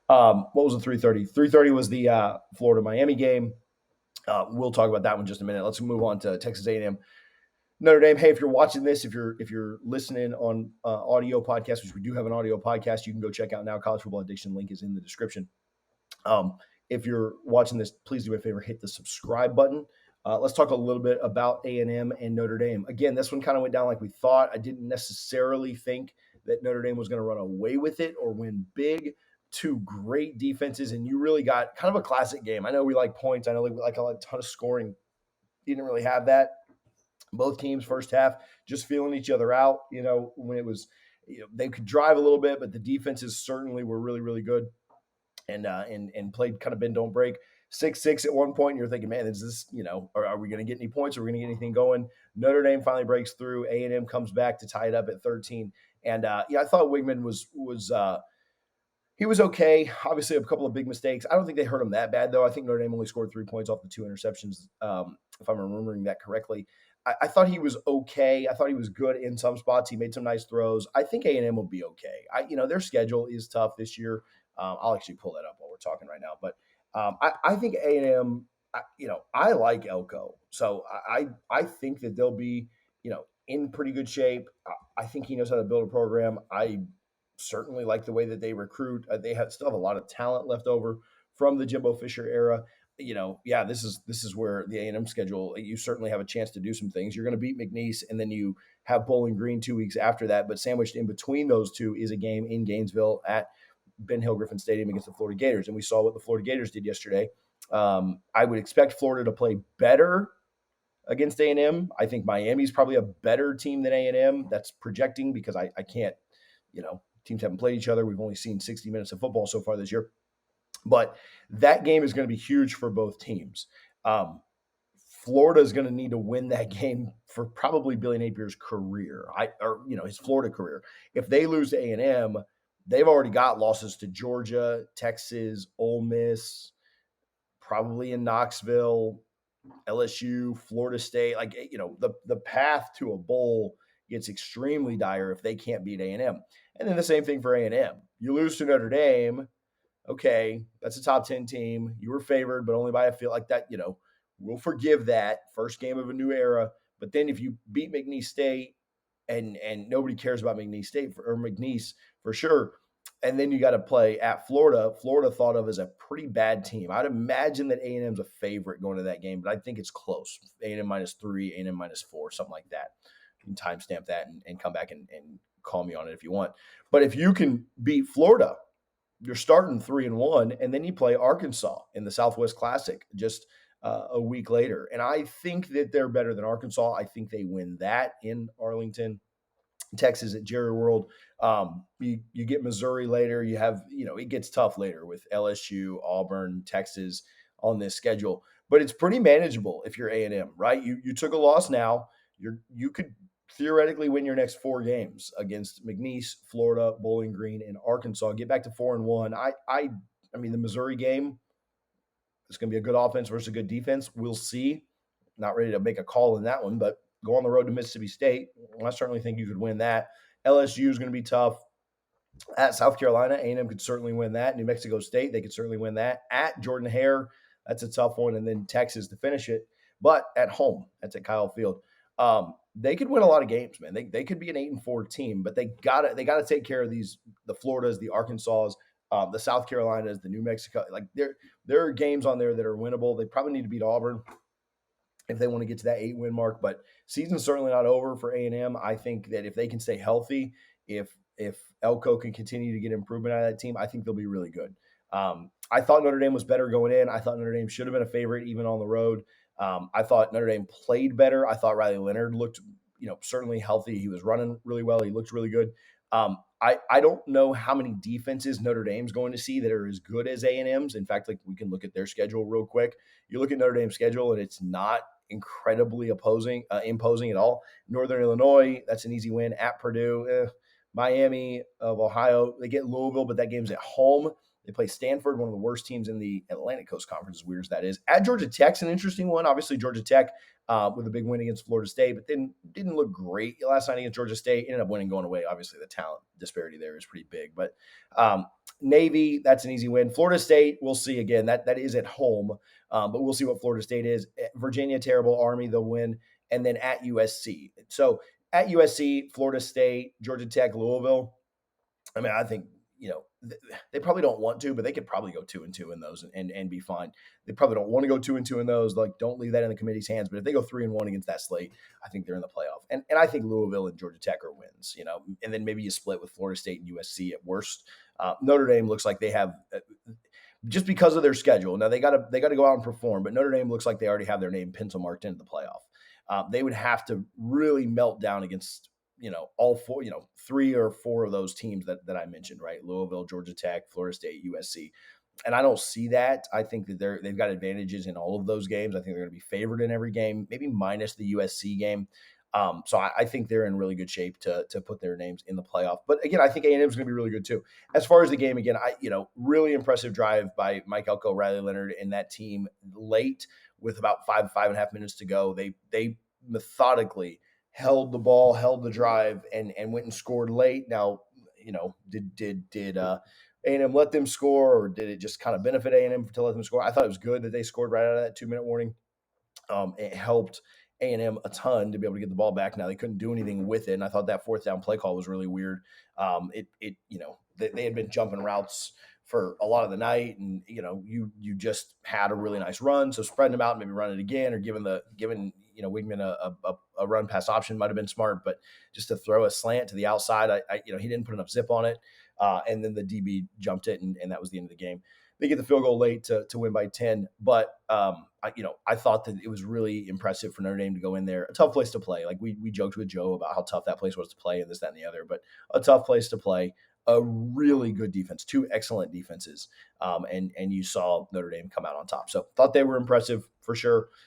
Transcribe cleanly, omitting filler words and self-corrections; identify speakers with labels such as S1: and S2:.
S1: What was the 3:30? 3:30 was the Florida Miami game. We'll talk about that one in just a minute. Let's move on to Texas A&M Notre Dame. Hey, if you're watching this, if you're listening on audio podcast, which we do have an audio podcast, you can go check out now. College Football Addiction link is in the description. Um, if you're watching this, please do me a favor, hit the subscribe button. Let's talk a little bit about A&M and Notre Dame. Again, this one kind of went down like we thought. I didn't necessarily think that Notre Dame was going to run away with it or win big. Two great defenses, and you really got kind of a classic game. I know we like points. I know we like a ton of scoring. You didn't really have that. Both teams first half just feeling each other out. When it was, they could drive a little bit, but the defenses certainly were really, really good and played kind of bend don't break. 6-6 at one point, and you're thinking, man, is this, are we going to get any points? Are we going to get anything going? Notre Dame finally breaks through. A&M comes back to tie it up at 13. And I thought Wigman was he was okay. Obviously, a couple of big mistakes. I don't think they hurt him that bad, though. I think Notre Dame only scored 3 points off the 2 interceptions, if I'm remembering that correctly. I thought he was okay. I thought he was good in some spots. He made some nice throws. I think A&M will be okay. Their schedule is tough this year. I'll actually pull that up while we're talking right now. But I think A&M, I like Elko. So I think that they'll be, in pretty good shape. I think he knows how to build a program. I certainly like the way that they recruit. They still have a lot of talent left over from the Jimbo Fisher era. This is where the A&M schedule, you certainly have a chance to do some things. You're going to beat McNeese, and then you have Bowling Green 2 weeks after that. But sandwiched in between those two is a game in Gainesville at Ben Hill Griffin Stadium against the Florida Gators. And we saw what the Florida Gators did yesterday. I would expect Florida to play better against A&M. I think Miami's probably a better team than A&M. That's projecting because I can't, teams haven't played each other. We've only seen 60 minutes of football so far this year. But that game is going to be huge for both teams. Florida is going to need to win that game for probably Billy Napier's career, his Florida career. If they lose to A&M, they've already got losses to Georgia, Texas, Ole Miss, probably in Knoxville, LSU, Florida State. The path to a bowl gets extremely dire if they can't beat A&M. And then the same thing for A&M. You lose to Notre Dame, okay, that's a top 10 team. You were favored, but only by a field like that. We'll forgive that first game of a new era. But then if you beat McNeese State, and nobody cares about McNeese for sure, and then you got to play at Florida. Florida thought of as a pretty bad team. I'd imagine that A&M's a favorite going to that game, but I think it's close. A&M -3, A&M -4, something like that. You can timestamp that and come back and call me on it if you want. But if you can beat Florida, you're starting 3-1, and then you play Arkansas in the Southwest Classic just a week later. And I think that they're better than Arkansas. I think they win that in Arlington. Texas at Jerry World. You get Missouri later. You have, it gets tough later with LSU, Auburn, Texas on this schedule. But it's pretty manageable if you're A&M, right? You took a loss now. You could theoretically win your next 4 games against McNeese, Florida, Bowling Green, and Arkansas. Get back to 4-1. I mean, the Missouri game, it's going to be a good offense versus a good defense. We'll see. Not ready to make a call in that one, but go on the road to Mississippi State. I certainly think you could win that. LSU is going to be tough. At South Carolina, A&M could certainly win that. New Mexico State, they could certainly win that. At Jordan Hare, that's a tough one. And then Texas to finish it. But at home, that's at Kyle Field. They could win a lot of games, man. They could be an 8-4 team, but they gotta take care of the Floridas, the Arkansas, the South Carolinas, the New Mexico. Like there are games on there that are winnable. They probably need to beat Auburn if they want to get to that 8-win mark. But season's certainly not over for A&M. I think that if they can stay healthy, if Elko can continue to get improvement out of that team, I think they'll be really good. I thought Notre Dame was better going in. I thought Notre Dame should have been a favorite even on the road. I thought Notre Dame played better. I thought Riley Leonard looked, certainly healthy. He was running really well. He looked really good. I don't know how many defenses Notre Dame's going to see that are as good as A&M's. In fact, we can look at their schedule real quick. You look at Notre Dame's schedule, and it's not incredibly imposing at all. Northern Illinois, that's an easy win. At Purdue, Miami of Ohio, they get Louisville, but that game's at home. They play Stanford, one of the worst teams in the Atlantic Coast Conference, as weird as that is. At Georgia Tech's an interesting one. Obviously, Georgia Tech with a big win against Florida State, but then didn't look great last night against Georgia State. Ended up winning going away. Obviously, the talent disparity there is pretty big. But Navy, that's an easy win. Florida State, we'll see again. That is at home, but we'll see what Florida State is. Virginia, terrible. Army, they'll win. And then at USC. So at USC, Florida State, Georgia Tech, Louisville. I mean, I think, they probably don't want to, but they could probably go 2-2 in those and be fine. They probably don't want to go 2-2 in those. Like, don't leave that in the committee's hands. But if they go 3-1 against that slate, I think they're in the playoff. And I think Louisville and Georgia Tech are wins, and then maybe you split with Florida State and USC at worst. Notre Dame looks like they have, just because of their schedule. Now they got to go out and perform, but Notre Dame looks like they already have their name pencil marked into the playoff. They would have to really melt down against, all four, 3 or 4 of those teams that I mentioned, right? Louisville, Georgia Tech, Florida State, USC. And I don't see that. I think that they've got advantages in all of those games. I think they're going to be favored in every game, maybe minus the USC game. So I think they're in really good shape to put their names in the playoff. But again, I think A&M is going to be really good too. As far as the game, again, really impressive drive by Mike Elko, Riley Leonard, and that team late with about 5.5 minutes to go. They methodically held the ball, held the drive, and went and scored late. Now, did A&M let them score, or did it just kind of benefit A&M to let them score? I thought it was good that they scored right out of that 2-minute warning. It helped A&M a ton to be able to get the ball back. Now they couldn't do anything with it, and I thought that 4th down play call was really weird. They had been jumping routes for a lot of the night, and you just had a really nice run, so spreading them out and maybe run it again, or giving Wigman a run pass option might have been smart, but just to throw a slant to the outside, he didn't put enough zip on it, and then the DB jumped it, and that was the end of the game. They get the field goal late to win by 10, but I thought that it was really impressive for Notre Dame to go in there. A tough place to play. Like we joked with Joe about how tough that place was to play and this, that, and the other, but a tough place to play. A really good defense, 2 excellent defenses, and you saw Notre Dame come out on top. So thought they were impressive for sure.